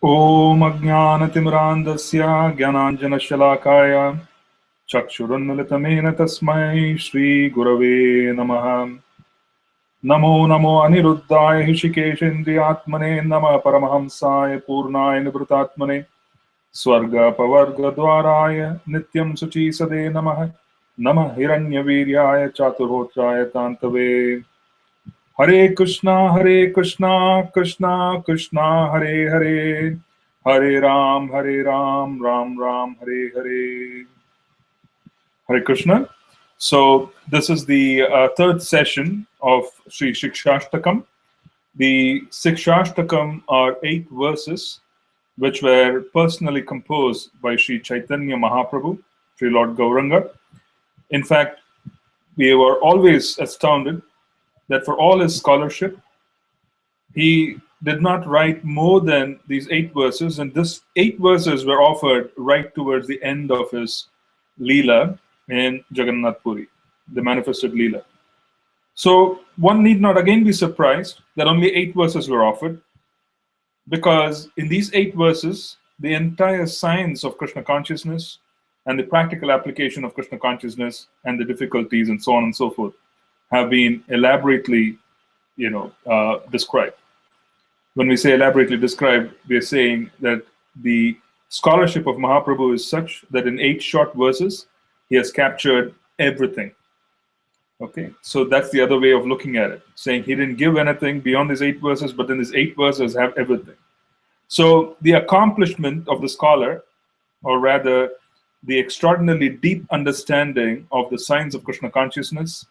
Om Ajnanatimirandasya Gyananjanashalakaya Chakshurunmilitamena Tasmai Shri Gurave Namaha Namo Namo Aniruddhaya Hishikeshendriyatmane Nama Paramahamsaya Purnaya Nivrutatmane Swarga Pavarga Dwaraya Nityam Suchi Sade Namaha Namah Hiranyaviryaya Chaturhotraya Tantave Hare Krishna, Krishna Krishna, Hare Hare, Hare Ram, Ram Ram, Hare Hare. Hare Krishna. So this is the third session of Sri Siksastakam. The Siksastakam are 8 verses which were personally composed by Sri Chaitanya Mahaprabhu, Sri Lord Gauranga. In fact, we were always astounded that for all his scholarship, he did not write more than these 8 verses, and these 8 verses were offered right towards the end of his Leela in Jagannath Puri, the manifested Leela. So one need not again be surprised that only 8 verses were offered, because in these 8 verses, the entire science of Krishna consciousness and the practical application of Krishna consciousness and the difficulties and so on and so forth have been elaborately described. When we say elaborately described, we are saying that the scholarship of Mahaprabhu is such that in 8 short verses, he has captured everything. Okay, so that's the other way of looking at it, saying he didn't give anything beyond these 8 verses, but then these 8 verses have everything. So the accomplishment of the scholar, or rather the extraordinarily deep understanding of the science of Krishna consciousness,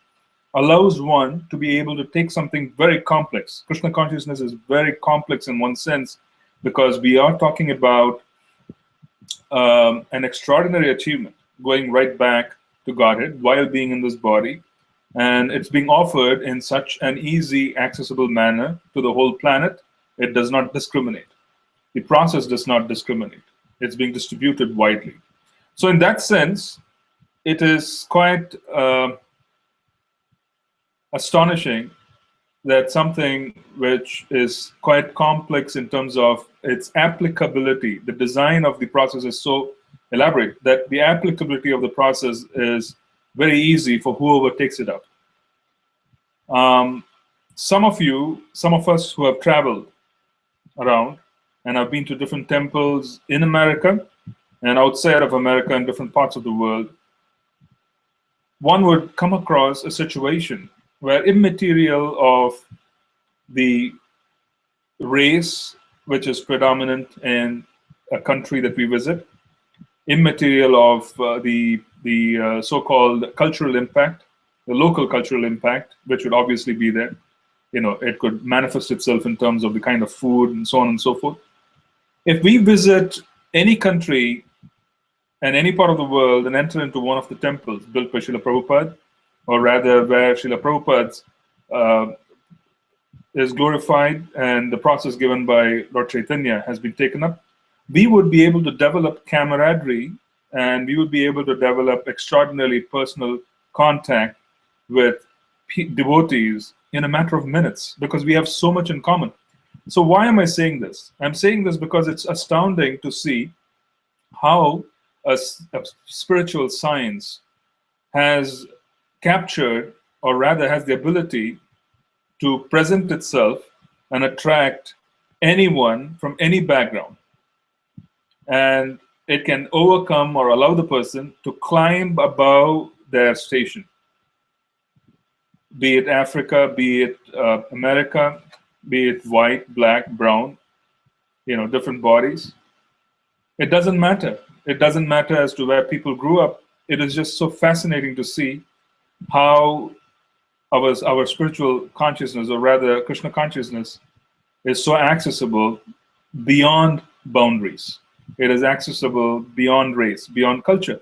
allows one to be able to take something very complex. Krishna consciousness is very complex in one sense, because we are talking about an extraordinary achievement going right back to Godhead while being in this body. And it's being offered in such an easy, accessible manner to the whole planet. It does not discriminate. The process does not discriminate. It's being distributed widely. So in that sense, it is quite astonishing that something which is quite complex in terms of its applicability, the design of the process is so elaborate that the applicability of the process is very easy for whoever takes it up. Some of us who have traveled around and have been to different temples in America and outside of America in different parts of the world, one would come across a situation where immaterial of the race which is predominant in a country that we visit, immaterial of the so-called cultural impact, the local cultural impact, which would obviously be there. It could manifest itself in terms of the kind of food and so on and so forth. If we visit any country and any part of the world and enter into one of the temples built by Srila Prabhupada, or rather where Srila Prabhupada is glorified and the process given by Lord Chaitanya has been taken up, we would be able to develop camaraderie, and we would be able to develop extraordinarily personal contact with devotees in a matter of minutes, because we have so much in common. So why am I saying this? I'm saying this because it's astounding to see how a spiritual science has captured, or rather has the ability to present itself and attract anyone from any background. And it can overcome or allow the person to climb above their station, be it Africa, be it America, be it white, black, brown, different bodies. It doesn't matter. It doesn't matter as to where people grew up. It is just so fascinating to see how our spiritual consciousness, or rather Krishna consciousness, is so accessible beyond boundaries. It is accessible beyond race, beyond culture.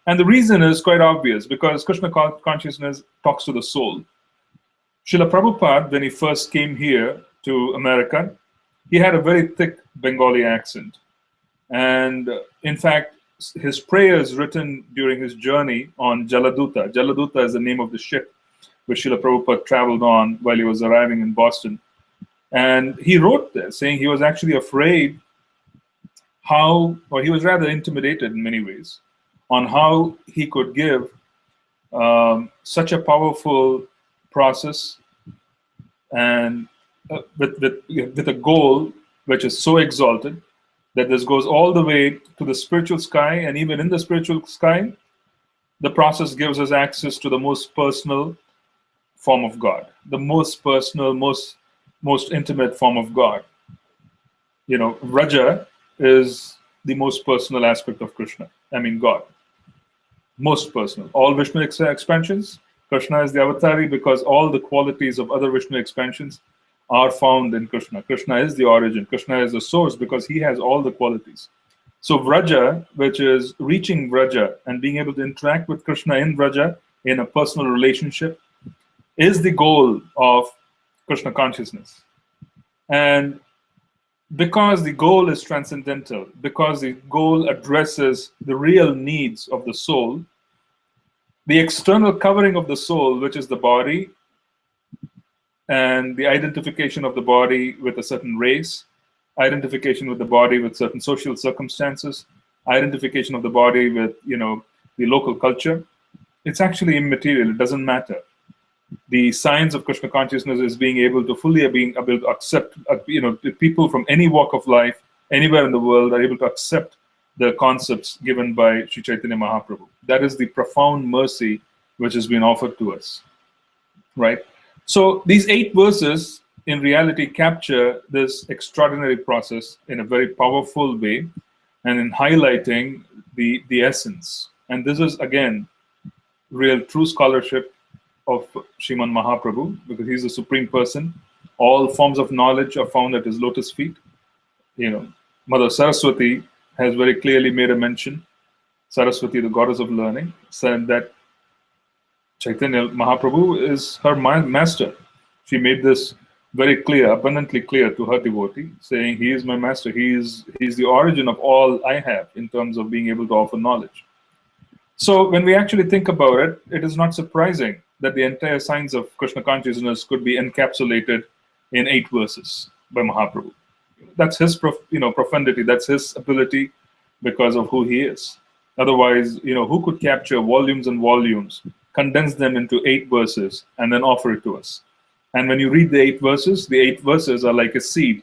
And the reason is quite obvious, because Krishna consciousness talks to the soul. Srila Prabhupada, when he first came here to America, he had a very thick Bengali accent. And in fact, his prayers written during his journey on Jaladuta. Jaladuta is the name of the ship which Srila Prabhupada traveled on while he was arriving in Boston. And he wrote this, saying he was actually afraid or he was rather intimidated in many ways, on how he could give such a powerful process and with a goal which is so exalted that this goes all the way to the spiritual sky, and even in the spiritual sky, the process gives us access to the most personal form of God, the most personal, most intimate form of God. Raja is the most personal aspect of Krishna. I mean, God. Most personal. All Vishnu expansions, Krishna is the avatari because all the qualities of other Vishnu expansions are found in Krishna. Krishna is the origin. Krishna is the source because he has all the qualities. So Vraja, which is reaching Vraja and being able to interact with Krishna in Vraja in a personal relationship, is the goal of Krishna consciousness. And because the goal is transcendental, because the goal addresses the real needs of the soul, the external covering of the soul, which is the body, and the identification of the body with a certain race, identification with the body with certain social circumstances, identification of the body with the local culture, it's actually immaterial. It doesn't matter. The science of Krishna consciousness is being able to accept, people from any walk of life, anywhere in the world, are able to accept the concepts given by Sri Chaitanya Mahaprabhu. That is the profound mercy which has been offered to us, right? So these 8 verses in reality capture this extraordinary process in a very powerful way and in highlighting the essence. And this is, again, real true scholarship of Sriman Mahaprabhu, because he's the supreme person. All forms of knowledge are found at his lotus feet. Mother Saraswati has very clearly made a mention, Saraswati, the goddess of learning, said that Chaitanya Mahaprabhu is her master. She made this very clear, abundantly clear to her devotee, saying, he is my master. He's the origin of all I have in terms of being able to offer knowledge. So when we actually think about it, it is not surprising that the entire science of Krishna consciousness could be encapsulated in 8 verses by Mahaprabhu. That's his profundity, that's his ability because of who he is. Otherwise, who could capture volumes and volumes, condense them into 8 verses, and then offer it to us? And when you read the 8 verses are like a seed.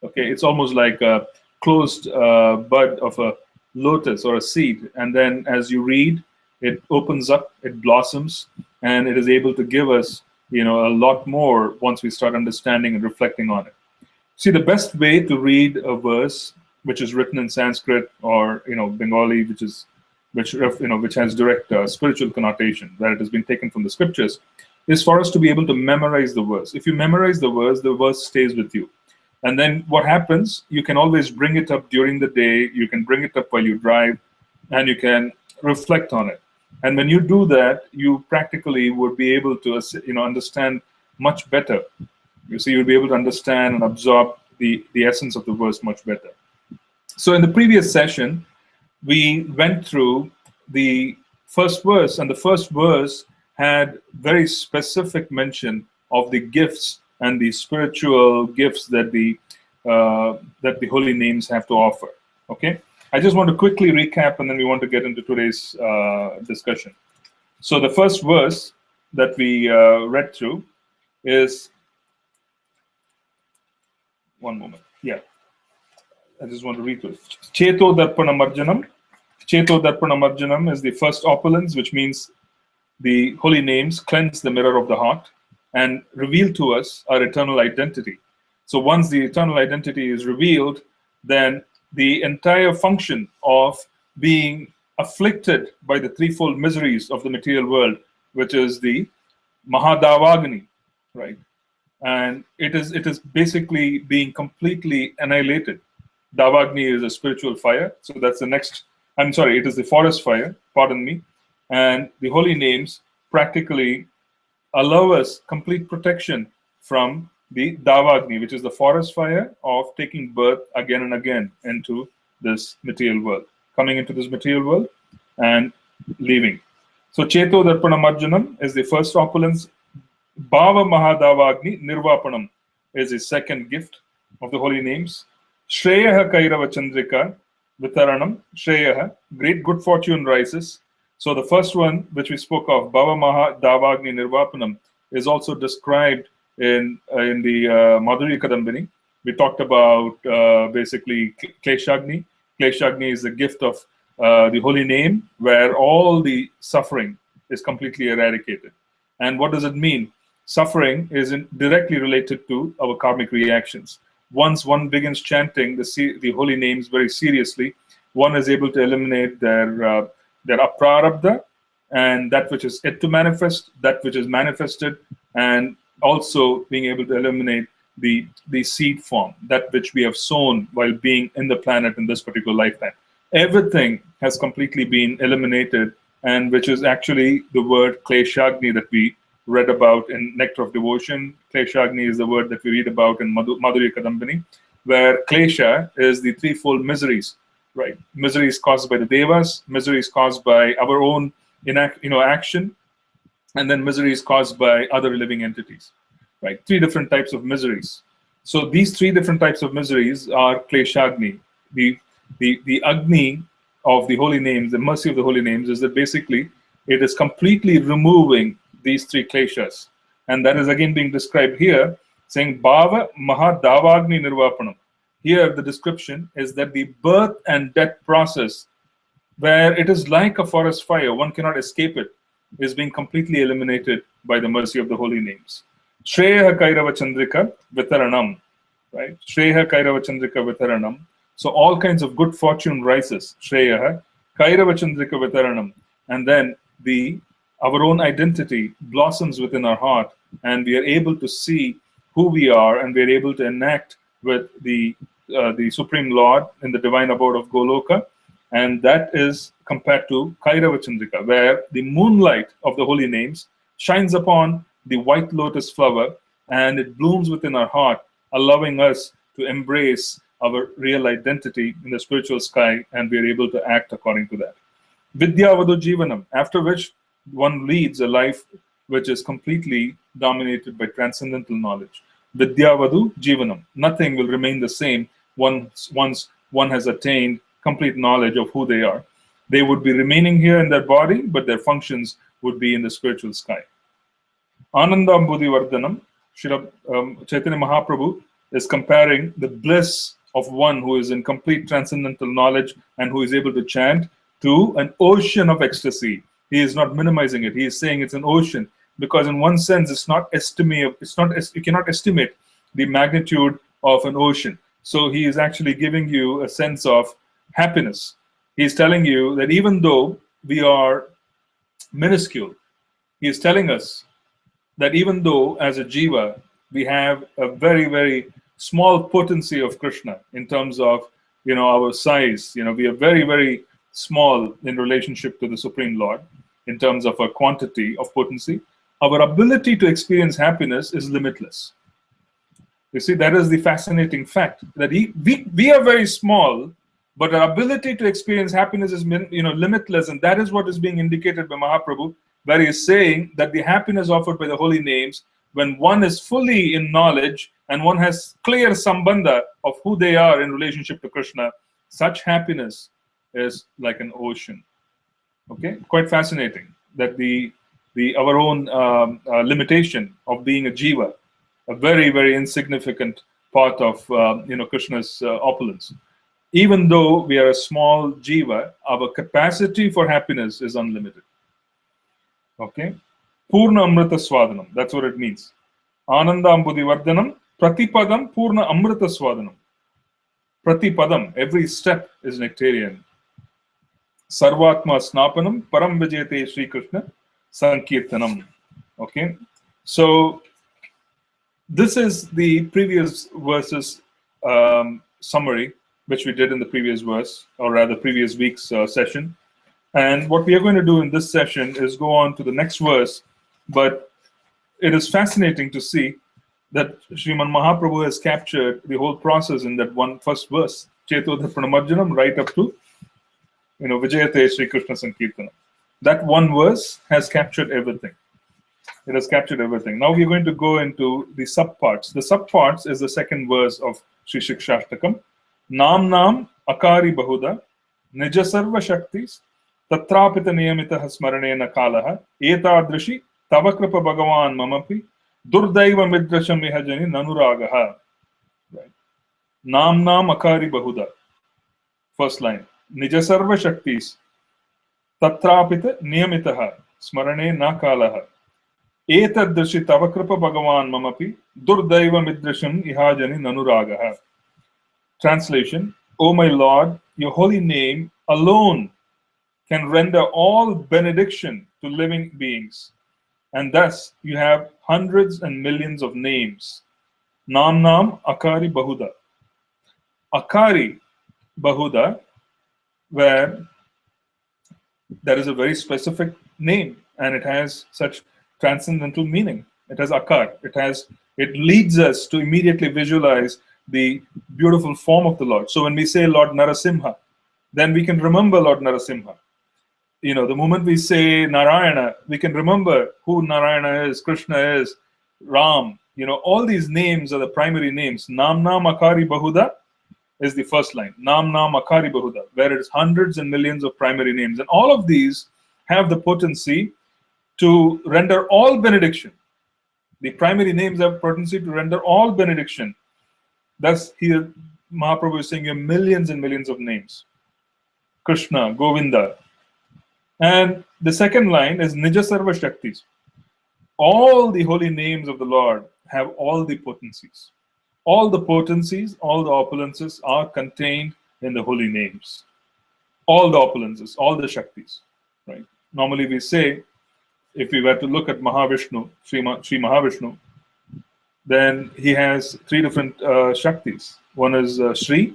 Okay, it's almost like a closed bud of a lotus or a seed, and then as you read, it opens up, it blossoms, and it is able to give us a lot more once we start understanding and reflecting on it. See, the best way to read a verse which is written in Sanskrit or Bengali, which has direct spiritual connotation, that it has been taken from the scriptures, is for us to be able to memorize the verse. If you memorize the verse stays with you. And then what happens, you can always bring it up during the day, you can bring it up while you drive, and you can reflect on it. And when you do that, you practically would be able to understand much better. You see, you'll be able to understand and absorb the essence of the verse much better. So in the previous session, we went through the first verse, and the first verse had very specific mention of the gifts and the spiritual gifts that the holy names have to offer. Okay, I just want to quickly recap, and then we want to get into today's discussion. So the first verse that we read through is, one moment. Yeah, I just want to read through it. Cheto Darpana Marjanam. Cheto Darpana Marjanam is the first opulence, which means the holy names cleanse the mirror of the heart and reveal to us our eternal identity. So once the eternal identity is revealed, then the entire function of being afflicted by the threefold miseries of the material world, which is the Mahadavagni, right? And it is basically being completely annihilated. Davagni is a spiritual fire, so that's the next. I'm sorry, it is the forest fire. Pardon me. And the holy names practically allow us complete protection from the Davagni, which is the forest fire of taking birth again and again into this material world, coming into this material world and leaving. So Cheto Darpana Marjanam is the first opulence. Bhava Mahadavagni Nirvapanam is the second gift of the holy names. Shreyaha Kairava Chandrika Vitaranam, Shreyaha, great good fortune rises. So the first one, which we spoke of, Bhava Maha Davagni Nirvapanam, is also described in the Madhurya Kadambini. We talked about basically Kleshagni. Kleshagni is the gift of the holy name, where all the suffering is completely eradicated. And what does it mean? Suffering is directly related to our karmic reactions. Once one begins chanting the holy names very seriously, one is able to eliminate their aprarabdha, and that which is yet to manifest, that which is manifested, and also being able to eliminate the seed form, that which we have sown while being in the planet in this particular lifetime. Everything has completely been eliminated, and which is actually the word Kleshagni that we read about in Nectar of Devotion. Kleshagni is the word that we read about in Madhurya Kadambini, where Klesha is the threefold miseries, right? Miseries caused by the Devas, miseries caused by our own action, and then miseries caused by other living entities, right? Three different types of miseries. So these three different types of miseries are Kleshagni. The Agni of the holy names, the mercy of the holy names, is that basically it is completely removing these three kleshas. And that is again being described here, saying Bhava Maha Davagni Nirvapanam. Here the description is that the birth and death process, where it is like a forest fire, one cannot escape it, is being completely eliminated by the mercy of the holy names. Shreya Kairava Chandrika Vitaranam, right? Shreya Kairava Chandrika Vitaranam. So all kinds of good fortune rises. Shreya Kairava Chandrika Vitaranam. And then our own identity blossoms within our heart, and we are able to see who we are, and we are able to enact with the Supreme Lord in the divine abode of Goloka. And that is compared to Kairava Chandrika, where the moonlight of the holy names shines upon the white lotus flower, and it blooms within our heart, allowing us to embrace our real identity in the spiritual sky, and we are able to act according to that. Vidyavadu Jivanam, after which one leads a life which is completely dominated by transcendental knowledge. Vidyavadu Jivanam. Nothing will remain the same once one has attained complete knowledge of who they are. They would be remaining here in their body, but their functions would be in the spiritual sky. Anandambudhi Vardhanam, Chaitanya Mahaprabhu is comparing the bliss of one who is in complete transcendental knowledge and who is able to chant to an ocean of ecstasy. He is not minimizing it. He is saying it's an ocean, because in one sense you cannot estimate the magnitude of an ocean. So he is actually giving you a sense of happiness. He is telling you that even though we are minuscule, he is telling us that even though as a jiva we have a very, very small potency of Krishna in terms of our size, we are very, very small in relationship to the Supreme Lord in terms of our quantity of potency, our ability to experience happiness is limitless. You see, that is the fascinating fact, that we are very small, but our ability to experience happiness is limitless, and that is what is being indicated by Mahaprabhu, where he is saying that the happiness offered by the holy names, when one is fully in knowledge and one has clear sambandha of who they are in relationship to Krishna, such happiness is like an ocean. Okay, quite fascinating that our own limitation of being a jiva, a very, very insignificant part of Krishna's opulence. Even though we are a small jiva, our capacity for happiness is unlimited. Okay, Purna Amrita Swadanam, that's what it means. Ananda Ambudhi Vardhanam, Pratipadam Purna Amrita Swadanam. Pratipadam, every step is nectarian. Sarvatma Snapanam, Param Vijayate Sri Krishna Sankirtanam. Okay, so this is the previous verses summary, which we did in the previous verse, or rather previous week's session. And what we are going to do in this session is go on to the next verse, but it is fascinating to see that Sriman Mahaprabhu has captured the whole process in that one first verse, Cheto Dharpanamarjanam, right up to Vijayate Sri Krishna Sankirtanam. That one verse has captured everything. It has captured everything. Now we're going to go into the subparts. The subparts is the second verse of Sri Siksastakam. Nam Nam akari bahuda nija sarva shaktis tatrapita niyamitah smaranena kalaha etadrishi tava kripa bhagavan mamapi durdaiva midrasham ihajani nanuragaha. Right. Namnam akari bahuda. First line. Nija sarva shaktis tatrapita niyamitah smarane na kalaha etadrishi tava kripa bhagavan mamapi durdaiva midrasham ihajani nanuragaha. Translation: O my Lord, your holy name alone can render all benediction to living beings, and thus you have hundreds and millions of names. Nam Akari Bahuda. Akari Bahuda, where there is a very specific name and it has such transcendental meaning. It has Akar. It leads us to immediately visualize the beautiful form of the Lord. So when we say Lord Narasimha, then we can remember Lord Narasimha. The moment we say Narayana, we can remember who Narayana is, Krishna is, Ram. All these names are the primary names. Namna Makari Bahuda is the first line. Namna Makari Bahuda, where it is hundreds and millions of primary names. And all of these have the potency to render all benediction. The primary names have potency to render all benediction. Thus, here Mahaprabhu is saying you have millions and millions of names. Krishna, Govinda. And the second line is Nija Sarva Shaktis. All the holy names of the Lord have all the potencies. All the potencies, all the opulences are contained in the holy names. All the opulences, all the Shaktis. Right? Normally we say, if we were to look at Mahavishnu, Sri Mahavishnu, then he has three different Shaktis. One is Sri,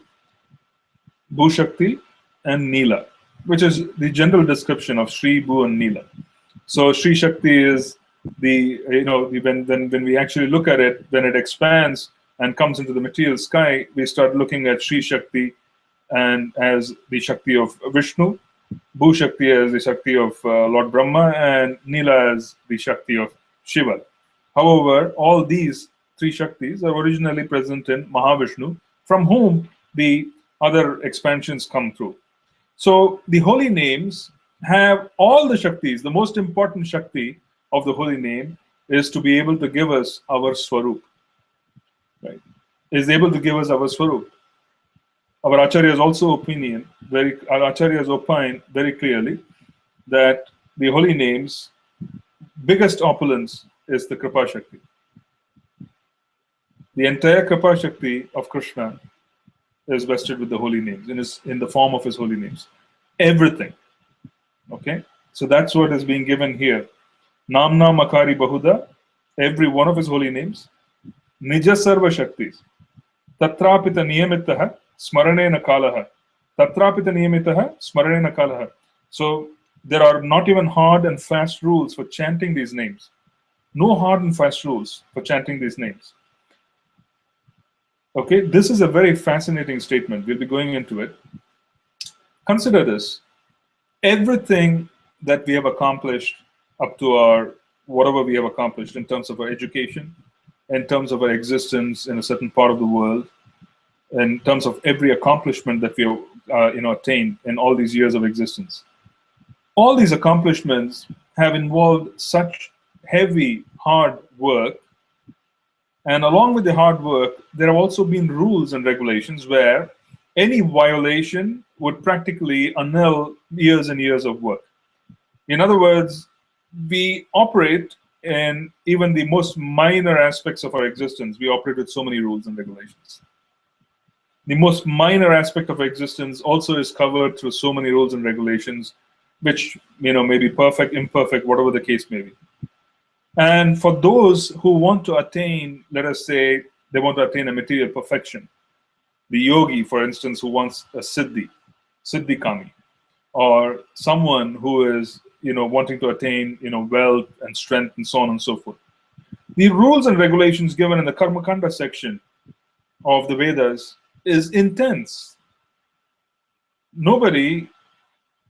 Bhu-Shakti, and Neela, which is the general description of Sri, Bhu, and Neela. So Sri Shakti is when we actually look at it, when it expands and comes into the material sky, we start looking at Sri Shakti and as the Shakti of Vishnu, Bhu Shakti as the Shakti of Lord Brahma, and Neela as the Shakti of Shiva. However, all these three Shaktis are originally present in Mahavishnu, from whom the other expansions come through. So the holy names have all the Shaktis. The most important Shakti of the holy name is to be able to give us our Swarup. Right? Is able to give us our Swarup. Our Acharyas also opine very clearly that the holy names, biggest opulence is the Kripa Shakti. The entire Kripa Shakti of Krishna is vested with the holy names, in the form of his holy names. Everything. Okay? So that's what is being given here. Namna Makari Bahuda, every one of his holy names. Nija Sarva Shaktis. Tatrapita Niyamitaha Smaranena Kalaha. Tatrapita Niyamitaha Smaranena Kalaha. So there are not even hard and fast rules for chanting these names. No hard and fast rules for chanting these names. Okay, this is a very fascinating statement. We'll be going into it. Consider this. Everything that we have accomplished up to whatever we have accomplished in terms of our education, in terms of our existence in a certain part of the world, in terms of every accomplishment that we have attained in all these years of existence. All these accomplishments have involved such heavy, hard work. And along with the hard work, there have also been rules and regulations where any violation would practically annul years and years of work. In other words, we operate in even the most minor aspects of our existence. We operate with so many rules and regulations. The most minor aspect of existence also is covered through so many rules and regulations, which may be perfect, imperfect, whatever the case may be. And for those who want to attain, let us say, they want to attain a material perfection, the yogi, for instance, who wants a siddhikami, or someone who is, wanting to attain, wealth and strength and so on and so forth. The rules and regulations given in the Karmakanda section of the Vedas is intense. Nobody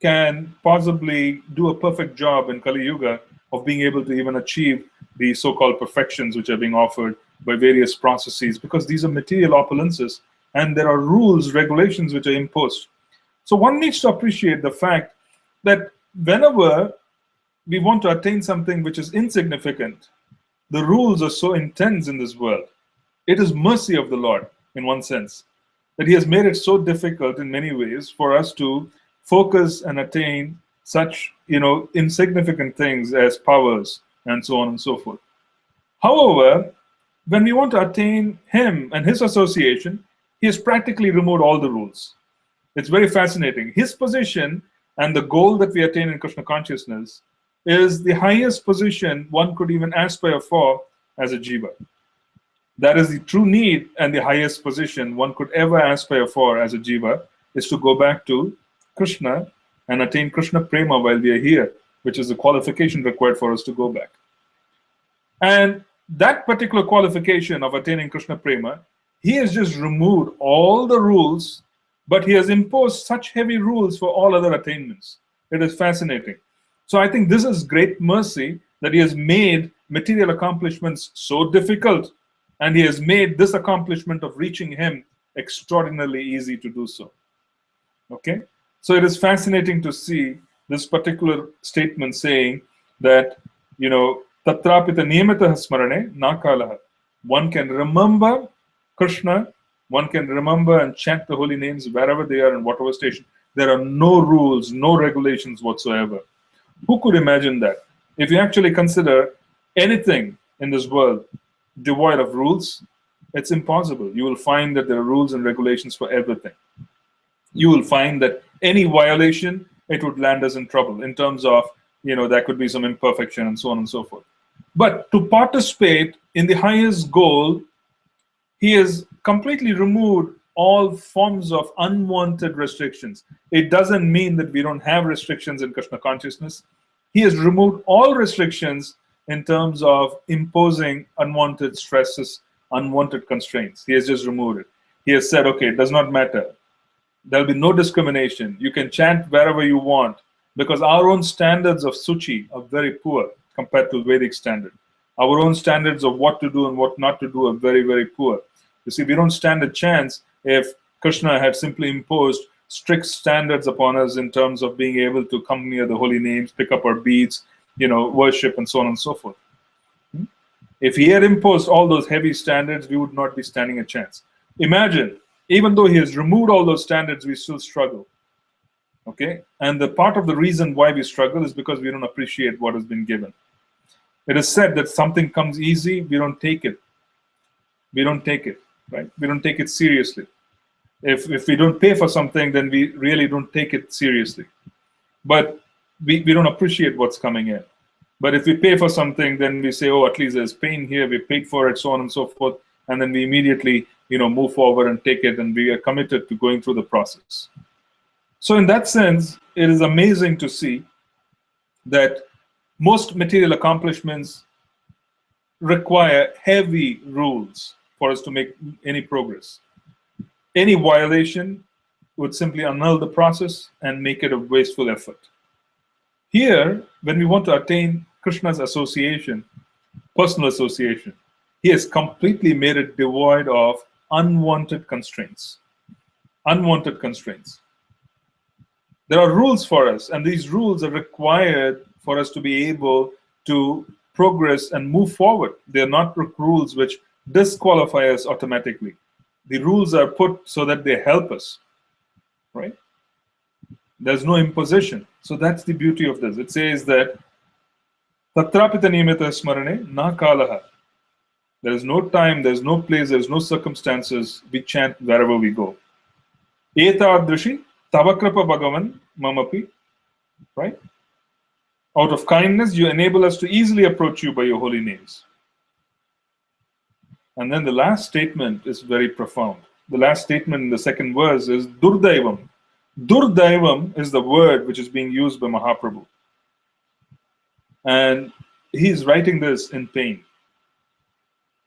can possibly do a perfect job in Kali Yuga of being able to even achieve the so-called perfections which are being offered by various processes, because these are material opulences and there are rules, regulations which are imposed. So one needs to appreciate the fact that whenever we want to attain something which is insignificant, the rules are so intense in this world. It is mercy of the Lord, in one sense, that He has made it so difficult in many ways for us to focus and attain such, insignificant things as powers and so on and so forth. However, when we want to attain Him and His association, He has practically removed all the rules. It's very fascinating. His position and the goal that we attain in Krishna consciousness is the highest position one could even aspire for as a jiva. That is the true need, and the highest position one could ever aspire for as a jiva is to go back to Krishna and attain Krishna prema while we are here, which is the qualification required for us to go back. And that particular qualification of attaining Krishna prema, He has just removed all the rules, but He has imposed such heavy rules for all other attainments. It is fascinating. So I think this is great mercy that He has made material accomplishments so difficult, and He has made this accomplishment of reaching Him extraordinarily easy to do so. Okay? So it is fascinating to see this particular statement saying that, Tatrapita niyamata smarane na kalaha. One can remember Krishna, one can remember and chant the holy names wherever they are in whatever station. There are no rules, no regulations whatsoever. Who could imagine that? If you actually consider anything in this world devoid of rules, it's impossible. You will find that there are rules and regulations for everything. You will find that any violation, it would land us in trouble in terms of, there could be some imperfection and so on and so forth. But to participate in the highest goal, He has completely removed all forms of unwanted restrictions. It doesn't mean that we don't have restrictions in Krishna consciousness. He has removed all restrictions in terms of imposing unwanted stresses, unwanted constraints. He has just removed it. He has said, okay, it does not matter. There'll be no discrimination. You can chant wherever you want, because our own standards of Suchi are very poor compared to Vedic standard. Our own standards of what to do and what not to do are very, very poor. You see, we don't stand a chance if Krishna had simply imposed strict standards upon us in terms of being able to come near the holy names, pick up our beads, worship, and so on and so forth. If He had imposed all those heavy standards, we would not be standing a chance. Imagine, even though He has removed all those standards, we still struggle. Okay? And the part of the reason why we struggle is because we don't appreciate what has been given. It is said that something comes easy, we don't take it. We don't take it, right? We don't take it seriously. If we don't pay for something, then we really don't take it seriously. But we don't appreciate what's coming in. But if we pay for something, then we say, oh, at least there's pain here, we paid for it, so on and so forth. And then we immediately, move forward and take it, and we are committed to going through the process. So in that sense, it is amazing to see that most material accomplishments require heavy rules for us to make any progress. Any violation would simply annul the process and make it a wasteful effort. Here, when we want to attain Krishna's association, personal association, He has completely made it devoid of unwanted constraints. Unwanted constraints. There are rules for us, and these rules are required for us to be able to progress and move forward. They are not rules which disqualify us automatically. The rules are put so that they help us, right? There's no imposition. So that's the beauty of this. It says that Tatrapita niyamita smarane na kalaha. There is no time, there's no place, there's no circumstances. We chant wherever we go. Etadrishi tavakrapa bhagavan mamapi. Right? Out of kindness, you enable us to easily approach you by your holy names. And then the last statement is very profound. The last statement in the second verse is Durdaivam. Durdaivam is the word which is being used by Mahaprabhu. And he is writing this in pain.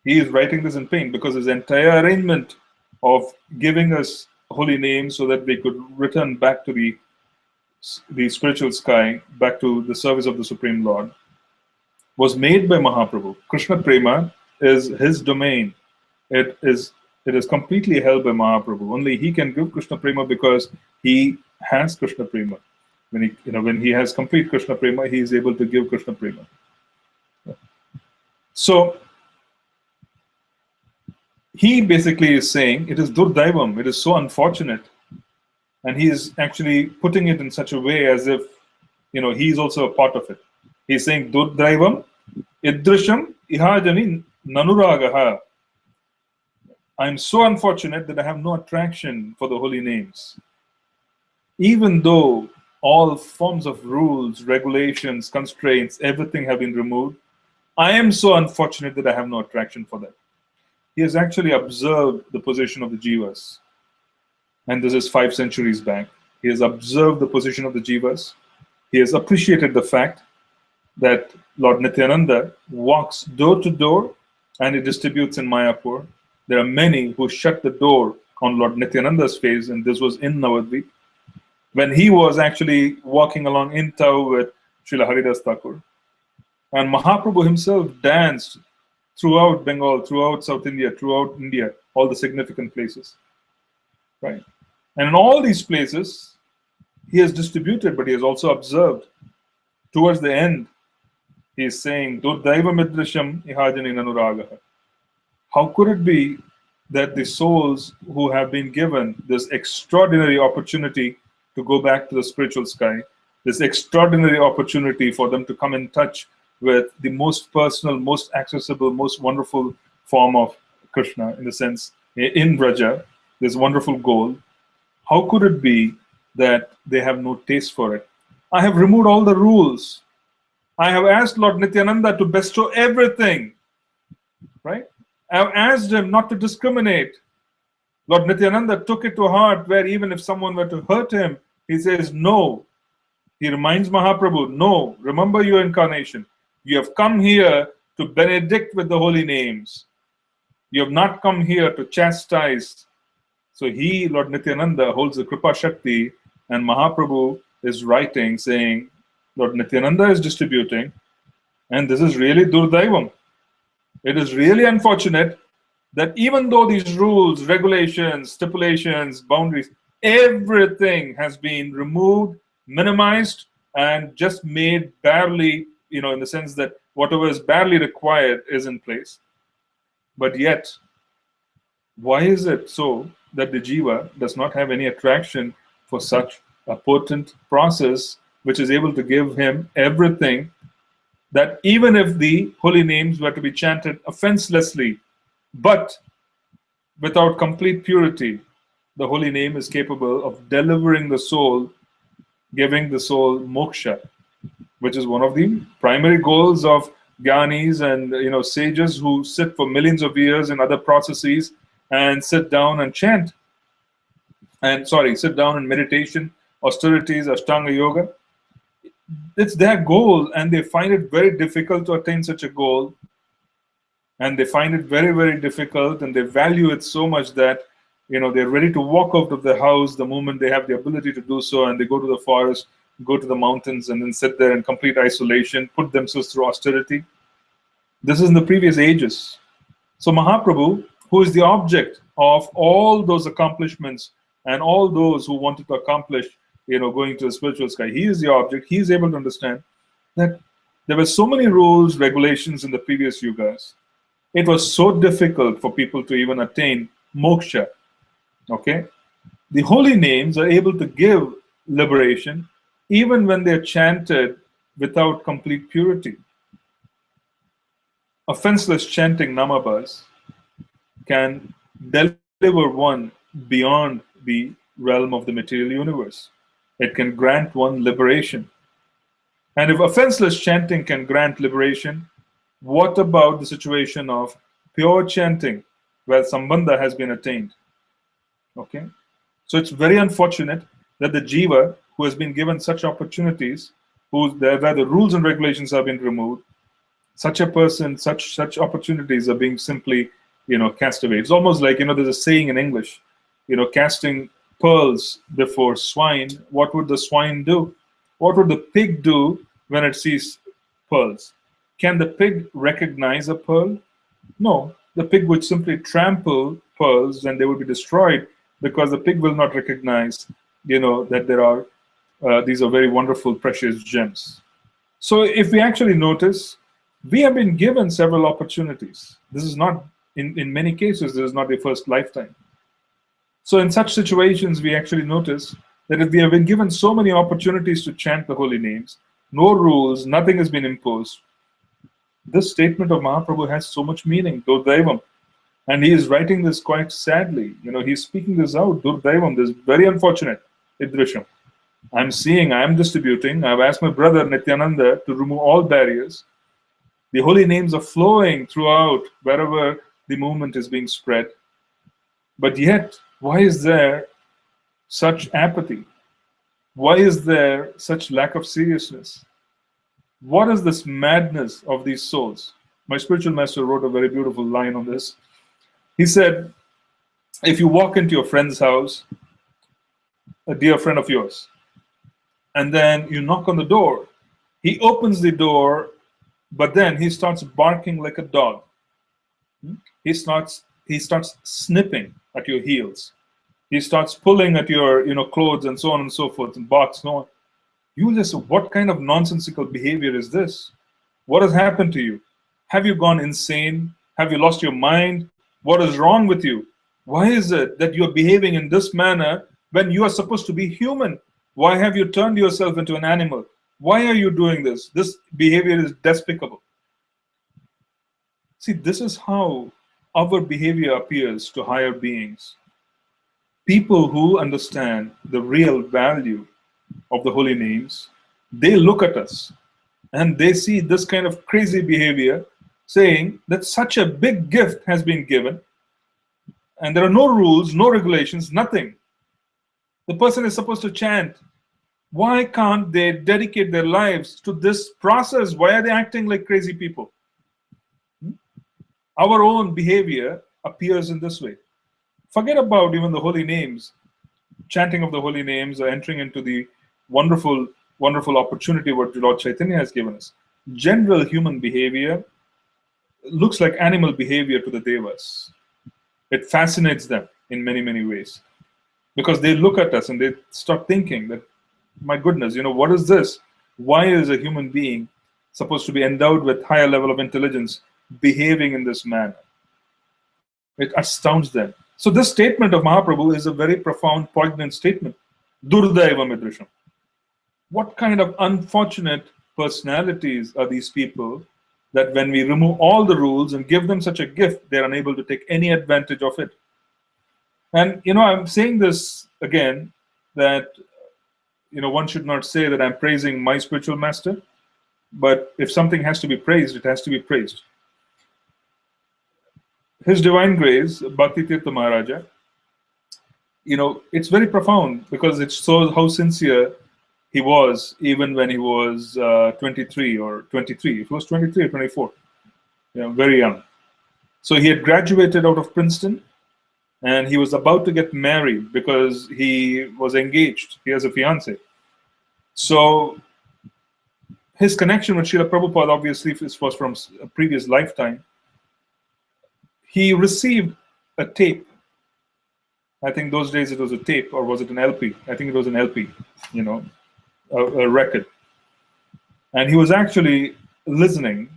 He is writing this in pain because his entire arrangement of giving us holy names so that we could return back to the spiritual sky, back to the service of the Supreme Lord, was made by Mahaprabhu. Krishna Prema is his domain. It is It is completely held by Mahaprabhu. Only he can give Krishna Prema because he has Krishna Prema. When he has complete Krishna Prema, he is able to give Krishna Prema. So he basically is saying it is Durdaivam, it is so unfortunate. And he is actually putting it in such a way as if he is also a part of it. He's saying Durdaivam, Idrisham, Ihajani, Nanuragaha. I'm so unfortunate that I have no attraction for the holy names. Even though all forms of rules, regulations, constraints, everything have been removed, I am so unfortunate that I have no attraction for them. He has actually observed the position of the Jivas. And this is 5 centuries back. He has observed the position of the Jivas. He has appreciated the fact that Lord Nityananda walks door to door and he distributes in Mayapur. There are many who shut the door on Lord Nityananda's face, and this was in Navadvip, when he was actually walking along in Tau with Srila Haridas Thakur. And Mahaprabhu himself danced throughout Bengal, throughout South India, throughout India, all the significant places. Right? And in all these places, he has distributed, but he has also observed. Towards the end, he is saying, Durdaiva Midrasham Ihajani Nanuragaha. How could it be that the souls who have been given this extraordinary opportunity to go back to the spiritual sky, this extraordinary opportunity for them to come in touch with the most personal, most accessible, most wonderful form of Krishna, in the sense, in Braja, this wonderful goal, how could it be that they have no taste for it? I have removed all the rules. I have asked Lord Nityananda to bestow everything, right? I have asked him not to discriminate. Lord Nityananda took it to heart, where even if someone were to hurt him, he says, no. He reminds Mahaprabhu, no, remember your incarnation. You have come here to benedict with the holy names. You have not come here to chastise. So he, Lord Nityananda, holds the Kripa Shakti, and Mahaprabhu is writing, saying, Lord Nityananda is distributing, and this is really Durdaivam. It is really unfortunate that even though these rules, regulations, stipulations, boundaries, everything has been removed, minimized, and just made barely, in the sense that whatever is barely required is in place. But yet, why is it so that the Jiva does not have any attraction for such a potent process which is able to give him everything, that even if the holy names were to be chanted offenselessly, but without complete purity, the holy name is capable of delivering the soul, giving the soul moksha, which is one of the primary goals of Gyanis and sages who sit for millions of years in other processes and sit down and chant. Sit down in meditation, austerities, Ashtanga Yoga. It's their goal, and they find it very difficult to attain such a goal. And they find it very, very difficult, and they value it so much that they're ready to walk out of the house the moment they have the ability to do so, and they go to the forest, go to the mountains, and then sit there in complete isolation, put themselves through austerity. This is in the previous ages. So Mahaprabhu, who is the object of all those accomplishments and all those who wanted to accomplish, going to the spiritual sky, he is the object. He is able to understand that there were so many rules, regulations in the previous yugas. It was so difficult for people to even attain moksha. Okay? The holy names are able to give liberation even when they're chanted without complete purity. Offenseless chanting namabhas can deliver one beyond the realm of the material universe. It can grant one liberation. And if offenseless chanting can grant liberation, what about the situation of pure chanting where sambandha has been attained? Okay? So it's very unfortunate that the jiva who has been given such opportunities, where the rules and regulations have been removed, such a person, such opportunities are being simply, cast away. It's almost like, there's a saying in English, casting pearls before swine. What would the swine do? What would the pig do when it sees pearls? Can the pig recognize a pearl? No. the pig would simply trample pearls and they would be destroyed because the pig will not recognize, that there are these are very wonderful, precious gems. So if we actually notice, we have been given several opportunities. This is not, in many cases, this is not the first lifetime. So in such situations, we actually notice that if we have been given so many opportunities to chant the holy names, no rules, nothing has been imposed, this statement of Mahaprabhu has so much meaning, Durdaivam. And he is writing this quite sadly. He's speaking this out, Durdaivam, this is very unfortunate, Idrisham. I'm seeing, I'm distributing. I've asked my brother Nityananda to remove all barriers. The holy names are flowing throughout wherever the movement is being spread. But yet, why is there such apathy? Why is there such lack of seriousness? What is this madness of these souls? My spiritual master wrote a very beautiful line on this. He said, if you walk into your friend's house, a dear friend of yours, and then you knock on the door, he opens the door, but then he starts barking like a dog. He starts snipping at your heels. He starts pulling at your clothes and so on and so forth and barks. No, you just, what kind of nonsensical behavior is this? What has happened to you? Have you gone insane? Have you lost your mind? What is wrong with you? Why is it that you're behaving in this manner when you are supposed to be human? Why have you turned yourself into an animal? Why are you doing this? This behavior is despicable. See, this is how our behavior appears to higher beings. People who understand the real value of the holy names, they look at us and they see this kind of crazy behavior, saying that such a big gift has been given and there are no rules, no regulations, nothing. The person is supposed to chant. Why can't they dedicate their lives to this process? Why are they acting like crazy people? Our own behavior appears in this way. Forget about even the holy names, chanting of the holy names, or entering into the wonderful, wonderful opportunity what Lord Chaitanya has given us. General human behavior looks like animal behavior to the devas. It fascinates them in many, many ways. Because they look at us and they start thinking that, my goodness, what is this? Why is a human being supposed to be endowed with higher level of intelligence behaving in this manner? It astounds them. So this statement of Mahaprabhu is a very profound, poignant statement. Durdaiva Midrisham. What kind of unfortunate personalities are these people that when we remove all the rules and give them such a gift, they're unable to take any advantage of it? And, I'm saying this again, that, one should not say that I'm praising my spiritual master, but if something has to be praised, it has to be praised. His Divine Grace, Bhakti Tirtha Maharaja, it's very profound because it shows how sincere he was even when he was 23 or 23. If he was 23 or 24, very young. So he had graduated out of Princeton and he was about to get married because he was engaged. He has a fiancée. So his connection with Srila Prabhupada obviously was from a previous lifetime. He received a tape. I think those days it was a tape, or was it an LP? I think it was an LP, a record. And he was actually listening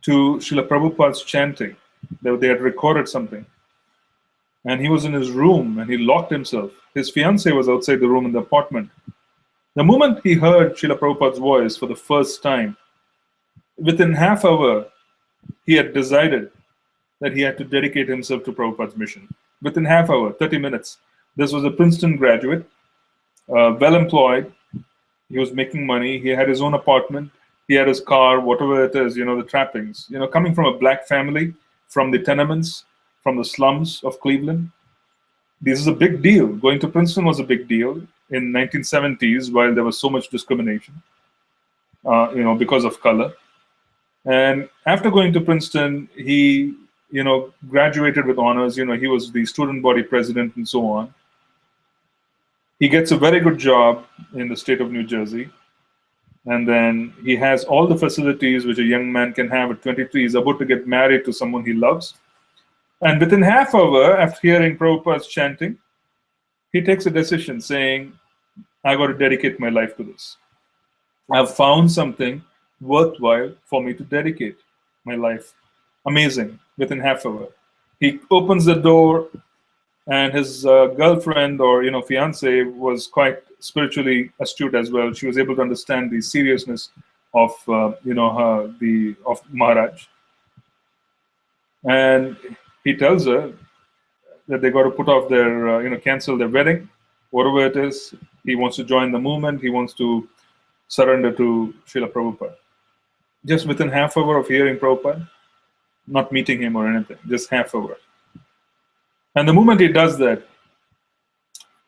to Srila Prabhupada's chanting. They had recorded something. And he was in his room and he locked himself. His fiancée was outside the room in the apartment. The moment he heard Srila Prabhupada's voice for the first time, within half hour, he had decided that he had to dedicate himself to Prabhupada's mission. Within half hour, 30 minutes. This was a Princeton graduate, well employed. He was making money. He had his own apartment. He had his car, whatever it is, the trappings. Coming from a black family, from the tenements, from the slums of Cleveland. This is a big deal. Going to Princeton was a big deal in 1970s while there was so much discrimination, because of color. And after going to Princeton, he, graduated with honors. He was the student body president and so on. He gets a very good job in the state of New Jersey. And then he has all the facilities which a young man can have at 23. He's about to get married to someone he loves. And within half hour, after hearing Prabhupada's chanting, he takes a decision saying, I got to dedicate my life to this. I've found something worthwhile for me to dedicate my life. Amazing. Within half hour. He opens the door, and his girlfriend or fiance was quite spiritually astute as well. She was able to understand the seriousness of of Maharaj, and he tells her that they got to put off their cancel their wedding, whatever it is. He wants to join the movement. He wants to surrender to Srila Prabhupada. Just within half hour of hearing Prabhupada, not meeting him or anything, just half hour. And the moment he does that,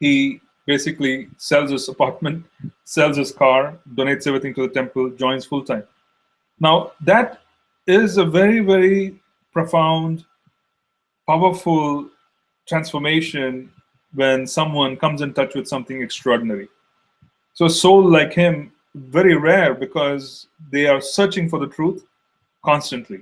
he basically sells his apartment, sells his car, donates everything to the temple, joins full time. Now, that is a very, very profound, powerful transformation when someone comes in touch with something extraordinary. So a soul like him, very rare, because they are searching for the truth constantly.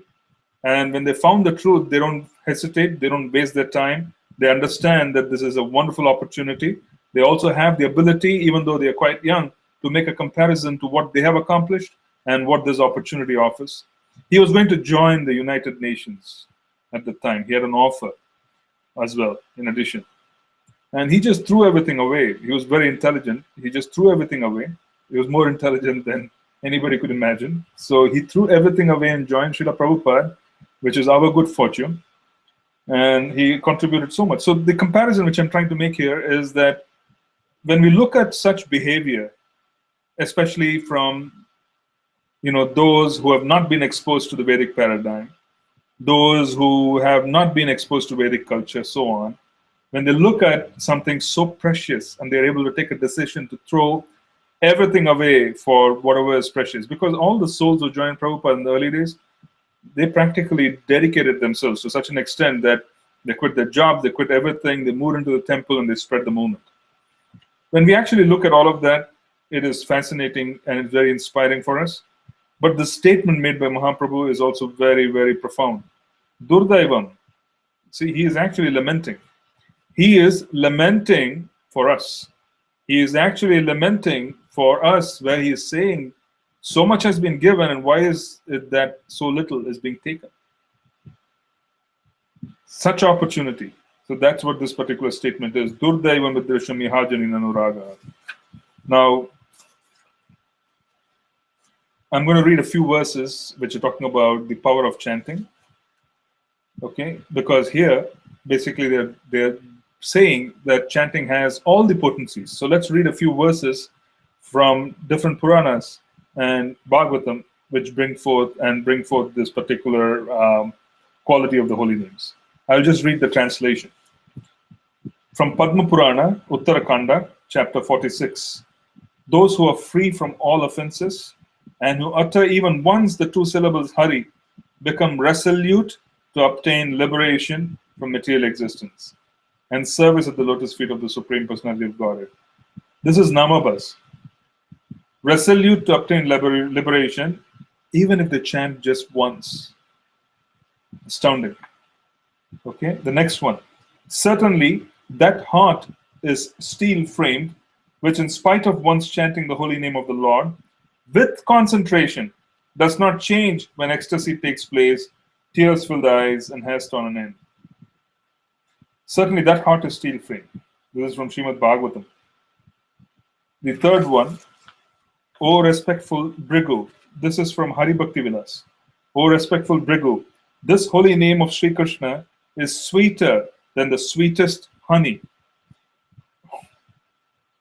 And when they found the truth, they don't hesitate, they don't waste their time. They understand that this is a wonderful opportunity. They also have the ability, even though they are quite young, to make a comparison to what they have accomplished and what this opportunity offers. He was going to join the United Nations at the time. He had an offer as well, in addition. And he just threw everything away. He was very intelligent. He just threw everything away. He was more intelligent than anybody could imagine. So he threw everything away and joined Srila Prabhupada, which is our good fortune. And he contributed so much. So the comparison which I'm trying to make here is that when we look at such behavior, especially from those who have not been exposed to the Vedic paradigm, those who have not been exposed to Vedic culture, so on, when they look at something so precious and they're able to take a decision to throw everything away for whatever is precious, because all the souls who joined Prabhupada in the early days, they practically dedicated themselves to such an extent that they quit their jobs, they quit everything, they moved into the temple and they spread the movement. When we actually look at all of that, it is fascinating and it's very inspiring for us. But the statement made by Mahaprabhu is also very, very profound. Durdaivam. See, he is actually lamenting. He is lamenting for us. He is actually lamenting for us, where he is saying, so much has been given, and why is it that so little is being taken? Such opportunity. So that's what this particular statement is. Durdaivam vidrasham ihajani nanuraga. Now, I'm going to read a few verses which are talking about the power of chanting. Okay, because here, basically, they're saying that chanting has all the potencies. So let's read a few verses from different Puranas and Bhagavatam, which bring forth this particular quality of the holy names. I'll just read the translation. From Padma Purana, Uttarakanda, chapter 46. Those who are free from all offenses and who utter even once the two syllables Hari become resolute to obtain liberation from material existence and service at the lotus feet of the Supreme Personality of Godhead. This is Namabas. Resolute to obtain liberation, even if they chant just once. Astounding. Okay, the next one. Certainly, that heart is steel framed, which, in spite of once chanting the holy name of the Lord, with concentration, does not change when ecstasy takes place, tears fill the eyes, and hair torn on end. Certainly, that heart is steel framed. This is from Srimad Bhagavatam. The third one, O respectful Brigu. This is from Hari Bhakti Vilas. O respectful Brigu, this holy name of Sri Krishna is sweeter than the sweetest honey.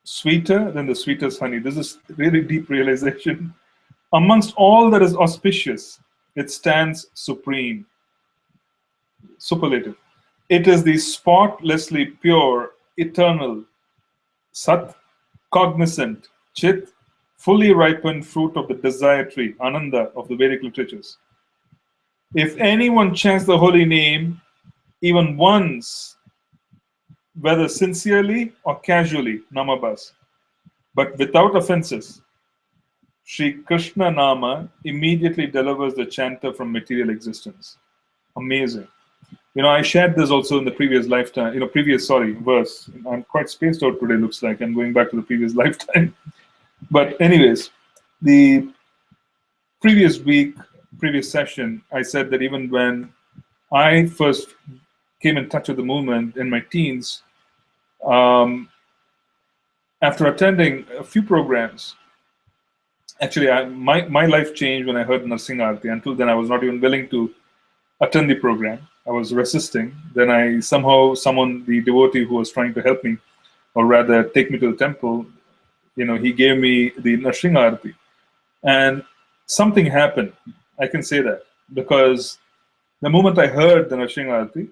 Sweeter than the sweetest honey. This is really deep realization. Amongst all that is auspicious, it stands supreme. Superlative. It is the spotlessly pure, eternal, Sat, cognizant, Chit, fully ripened fruit of the desire tree, Ananda, of the Vedic literatures. If anyone chants the holy name even once, whether sincerely or casually, Namabas, but without offenses, Sri Krishna Nama immediately delivers the chanter from material existence. Amazing. I shared this also in the previous lifetime, verse. I'm quite spaced out today, looks like, and going back to the previous lifetime. But anyways, the previous session, I said that even when I first came in touch with the movement in my teens, after attending a few programs, actually, my life changed when I heard Narsingarti. Until then, I was not even willing to attend the program. I was resisting. Then I somehow summoned the devotee who was trying to help me, or rather take me to the temple. He gave me the Narsingarti. And something happened. I can say that. Because the moment I heard the Narsingarti,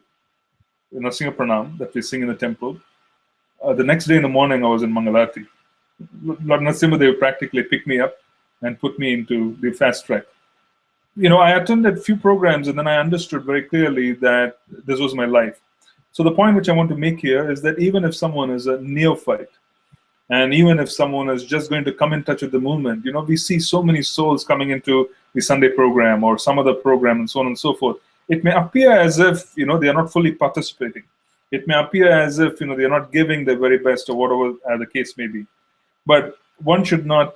the Narsinga Pranam that we sing in the temple, the next day in the morning I was in Mangalarti. Lord Narasimhadev practically picked me up and put me into the fast track. I attended a few programs and then I understood very clearly that this was my life. So the point which I want to make here is that even if someone is a neophyte, and even if someone is just going to come in touch with the movement, we see so many souls coming into the Sunday program or some other program and so on and so forth. It may appear as if, they are not fully participating. It may appear as if, they are not giving their very best or whatever the case may be. But one should not,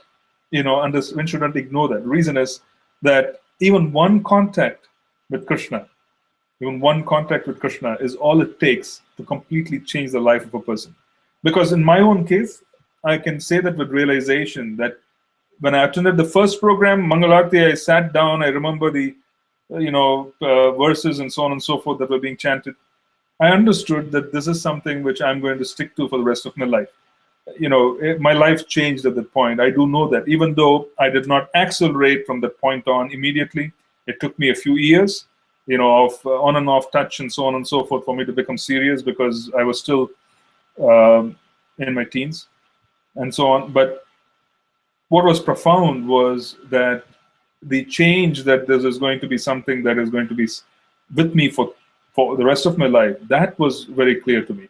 one should not ignore that. The reason is that even one contact with Krishna, is all it takes to completely change the life of a person. Because in my own case, I can say that with realization that when I attended the first program, Mangalarti, I sat down, I remember the verses and so on and so forth that were being chanted. I understood that this is something which I'm going to stick to for the rest of my life. My life changed at that point. I do know that. Even though I did not accelerate from that point on immediately, it took me a few years, of on and off touch and so on and so forth for me to become serious, because I was still in my teens and so on. But what was profound was that the change, that this is going to be something that is going to be with me for the rest of my life, that was very clear to me.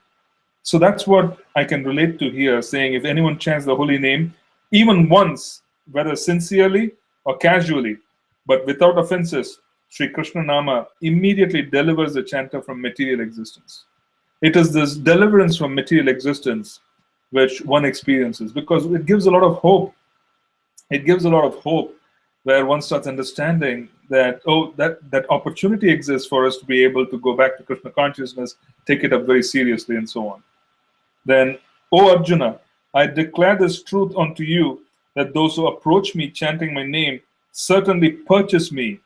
So that's what I can relate to here, saying if anyone chants the holy name, even once, whether sincerely or casually, but without offenses, Sri Krishna Nama immediately delivers the chanter from material existence. It is this deliverance from material existence which one experiences, because it gives a lot of hope. It gives a lot of hope where one starts understanding that, that opportunity exists for us to be able to go back to Krishna consciousness, take it up very seriously, and so on. Then, O Arjuna, I declare this truth unto you, that those who approach me chanting my name certainly purchase me.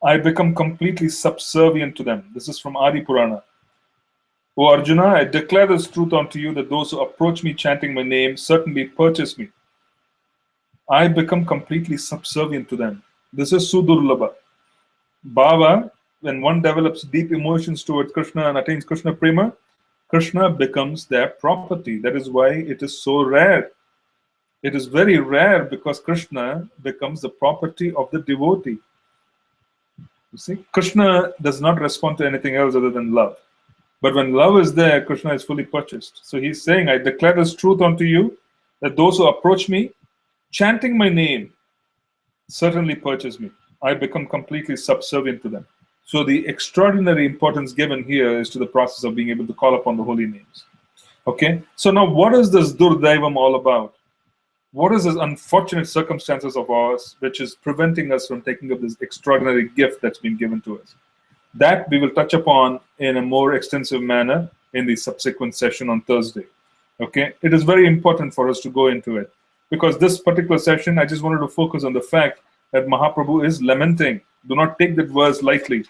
I become completely subservient to them. This is from Adi Purana. O Arjuna, I declare this truth unto you, that those who approach me chanting my name certainly purchase me. I become completely subservient to them. This is Sudurlabha. Bhava, when one develops deep emotions towards Krishna and attains Krishna Prema, Krishna becomes their property. That is why it is so rare. It is very rare, because Krishna becomes the property of the devotee. You see, Krishna does not respond to anything else other than love. But when love is there, Krishna is fully purchased. So he's saying, I declare this truth unto you, that those who approach me, chanting my name, certainly purchase me. I become completely subservient to them. So the extraordinary importance given here is to the process of being able to call upon the holy names. Okay? So now what is this Durdaivam all about? What is this unfortunate circumstances of ours which is preventing us from taking up this extraordinary gift that's been given to us? That we will touch upon in a more extensive manner in the subsequent session on Thursday. Okay? It is very important for us to go into it, because this particular session, I just wanted to focus on the fact that Mahaprabhu is lamenting. Do not take that verse lightly.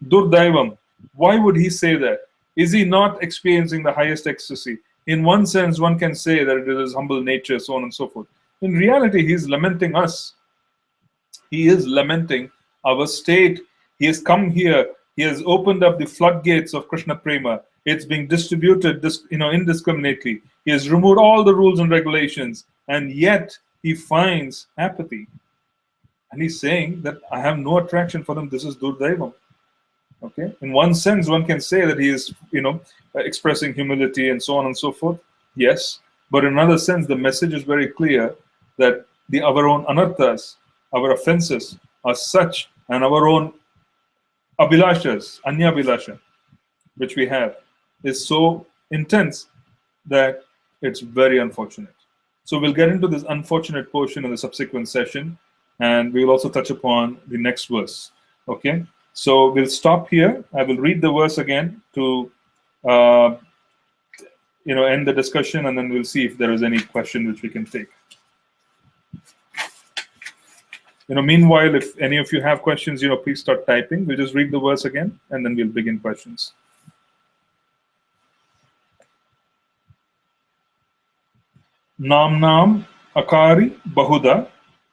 Durdaivam. Why would he say that? Is he not experiencing the highest ecstasy? In one sense, one can say that it is his humble nature, so on and so forth. In reality, he is lamenting us. He is lamenting our state. He has come here. He has opened up the floodgates of Krishna Prema. It's being distributed indiscriminately. He has removed all the rules and regulations, and yet he finds apathy. And he's saying that I have no attraction for them. This is Durdaivam. Okay? In one sense, one can say that he is, expressing humility and so on and so forth. Yes. But in another sense, the message is very clear that our own anarthas, our offenses are such, and our own abhilashas, anya abhilasha, which we have, is so intense that it's very unfortunate. So we'll get into this unfortunate portion in the subsequent session, and we will also touch upon the next verse. Okay, so we'll stop here. I will read the verse again to end the discussion, and then we'll see if there is any question which we can take. Meanwhile, if any of you have questions, please start typing. We'll just read the verse again, and then we'll begin questions. Namnam akari bahuda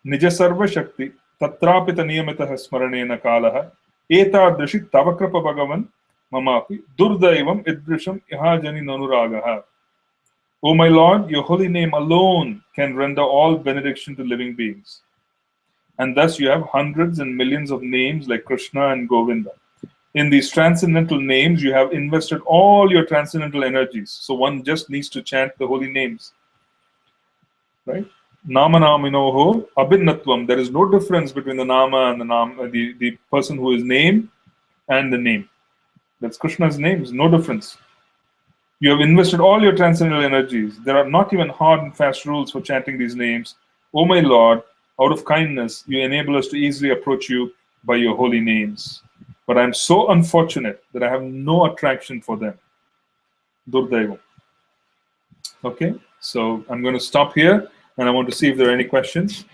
nija sarva shakti tatrapita niyamitah smaranena kalaha etadrishi tavakrapa bhagavan mamapi durdaivam idrisham ihajani nanuragaha. O my Lord, your holy name alone can render all benediction to living beings. And thus you have hundreds and millions of names like Krishna and Govinda. In these transcendental names, you have invested all your transcendental energies. So one just needs to chant the holy names. Right? Namanaminoho abhinnatvam. There is no difference between the nama and the person who is named and the name. That's Krishna's names, no difference. You have invested all your transcendental energies. There are not even hard and fast rules for chanting these names. O my Lord, out of kindness, you enable us to easily approach you by your holy names. But I am so unfortunate that I have no attraction for them. Durdaivam. Okay, so I'm going to stop here, and I want to see if there are any questions.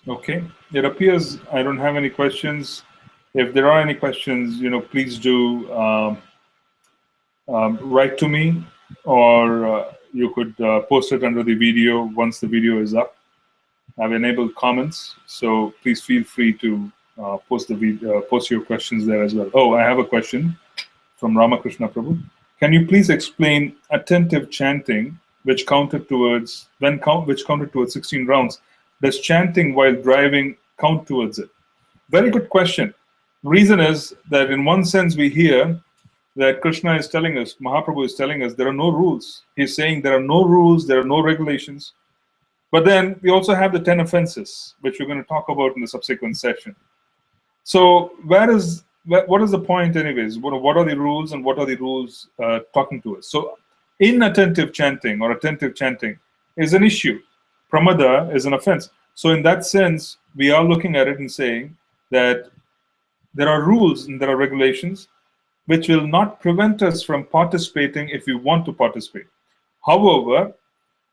Okay, it appears I don't have any questions. If there are any questions, please do write to me, or you could post it under the video once the video is up. I've enabled comments, so please feel free to post your questions there as well. Oh, I have a question from Ramakrishna Prabhu. Can you please explain attentive chanting, which counted towards 16 rounds? Does chanting while driving count towards it? Very good question. Reason is that in one sense we hear that Krishna is telling us, Mahaprabhu is telling us, there are no rules. He's saying there are no rules, there are no regulations. But then we also have the 10 offenses, which we're going to talk about in the subsequent session. So what is the point anyways? What are the rules, and what are the rules talking to us? So inattentive chanting or attentive chanting is an issue. Pramada is an offense. So in that sense, we are looking at it and saying that there are rules and there are regulations which will not prevent us from participating if we want to participate. However,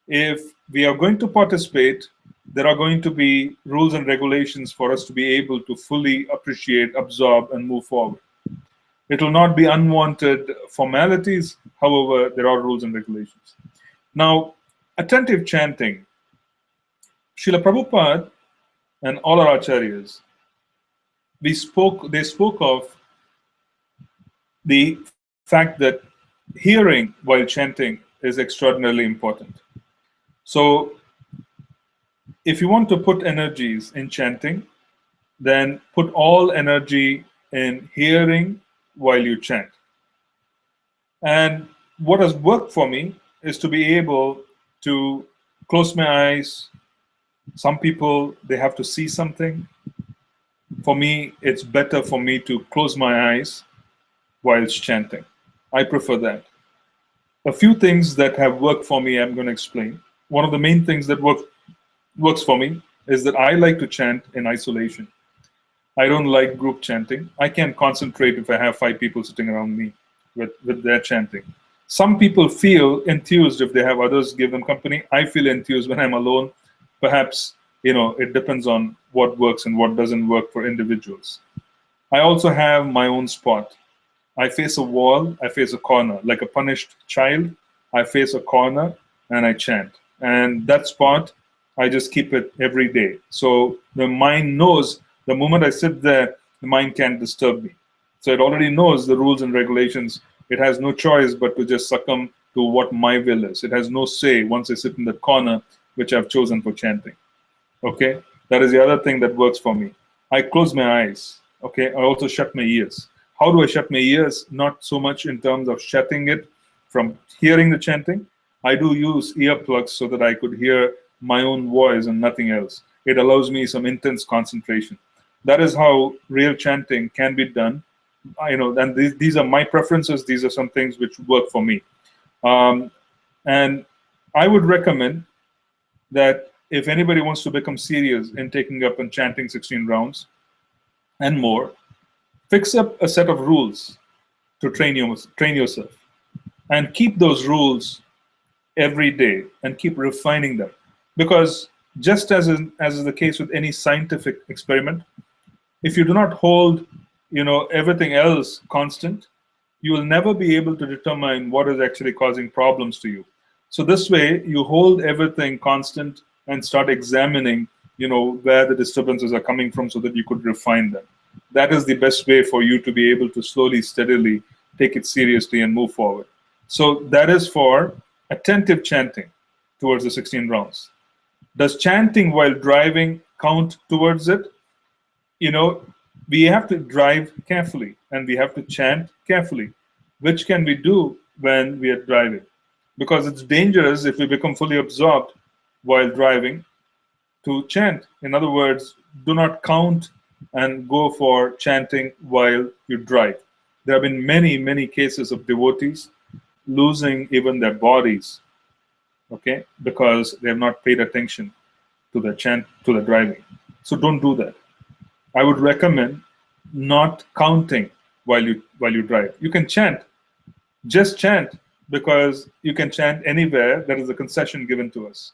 if we are going to participate, there are going to be rules and regulations for us to be able to fully appreciate, absorb, and move forward. It will not be unwanted formalities. However, there are rules and regulations. Now, attentive chanting. Srila Prabhupada and all our acharyas, they spoke of the fact that hearing while chanting is extraordinarily important. So if you want to put energies in chanting, then put all energy in hearing while you chant. And what has worked for me is to be able to close my eyes, Some people, they have to see something. For me, it's better for me to close my eyes whilst chanting. I prefer that. A few things that have worked for me, I'm going to explain. One of the main things that works for me is that I like to chant in isolation. I don't like group chanting. I can't concentrate if I have 5 people sitting around me with their chanting. Some people feel enthused if they have others give them company. I feel enthused when I'm alone. Perhaps, it depends on what works and what doesn't work for individuals. I also have my own spot. I face a wall, I face a corner. Like a punished child, I face a corner and I chant. And that spot, I just keep it every day. So the mind knows the moment I sit there, the mind can't disturb me. So it already knows the rules and regulations. It has no choice but to just succumb to what my will is. It has no say once I sit in that corner, which I've chosen for chanting. Okay? That is the other thing that works for me. I close my eyes. Okay? I also shut my ears. How do I shut my ears? Not so much in terms of shutting it from hearing the chanting. I do use earplugs so that I could hear my own voice and nothing else. It allows me some intense concentration. That is how real chanting can be done. And these are my preferences. These are some things which work for me. And I would recommend that if anybody wants to become serious in taking up and chanting 16 rounds and more, fix up a set of rules to train yourself, and keep those rules every day and keep refining them. Because just as is the case with any scientific experiment, if you do not hold everything else constant, you will never be able to determine what is actually causing problems to you. So this way, you hold everything constant and start examining where the disturbances are coming from so that you could refine them. That is the best way for you to be able to slowly, steadily take it seriously and move forward. So that is for attentive chanting towards the 16 rounds. Does chanting while driving count towards it? We have to drive carefully and we have to chant carefully, which can we do when we are driving? Because it's dangerous if we become fully absorbed while driving to chant. In other words, do not count and go for chanting while you drive. There have been many, many cases of devotees losing even their bodies, okay, because they have not paid attention to the chant, to the driving. So don't do that. I would recommend not counting while you drive. You can chant, just chant, because you can chant anywhere. There is a concession given to us.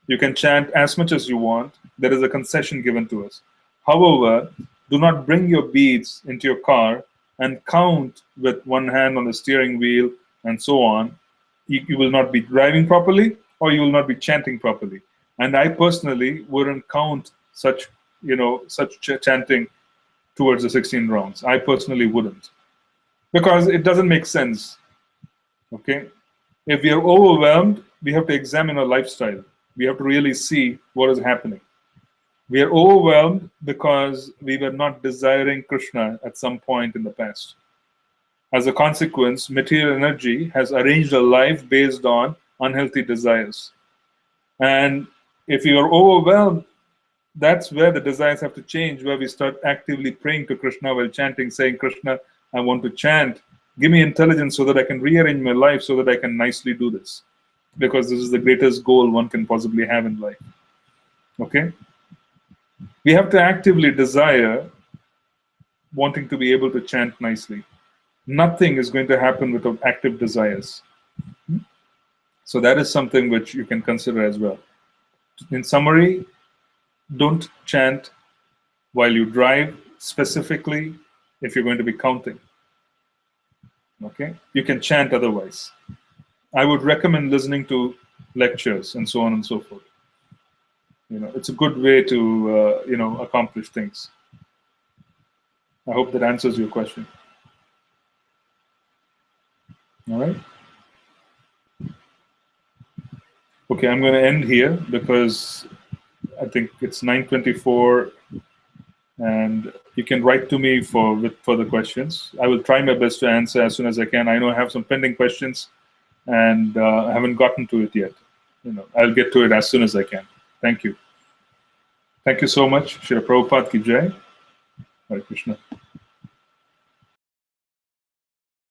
You can chant as much as you want. There is a concession given to us. However, do not bring your beads into your car and count with one hand on the steering wheel and so on. You will not be driving properly, or you will not be chanting properly. And I personally wouldn't count such chanting towards the 16 rounds. I personally wouldn't, because it doesn't make sense. Okay, if we are overwhelmed, we have to examine our lifestyle. We have to really see what is happening. We are overwhelmed because we were not desiring Krishna at some point in the past. As a consequence, material energy has arranged a life based on unhealthy desires. And if you are overwhelmed, that's where the desires have to change, where we start actively praying to Krishna while chanting, saying, Krishna, I want to chant. Give me intelligence so that I can rearrange my life so that I can nicely do this. Because this is the greatest goal one can possibly have in life. Okay? We have to actively desire wanting to be able to chant nicely. Nothing is going to happen without active desires. So that is something which you can consider as well. In summary, don't chant while you drive, specifically if you're going to be counting. Okay? You can chant otherwise. I would recommend listening to lectures and so on and so forth. It's a good way to accomplish things. I hope that answers your question. All right. Okay, I'm going to end here because I think it's 9:24, and you can write to me with further questions. I will try my best to answer as soon as I can. I know I have some pending questions, and I haven't gotten to it yet. I'll get to it as soon as I can. Thank you. Thank you so much. Srila Prabhupada ki jai. Hare Krishna.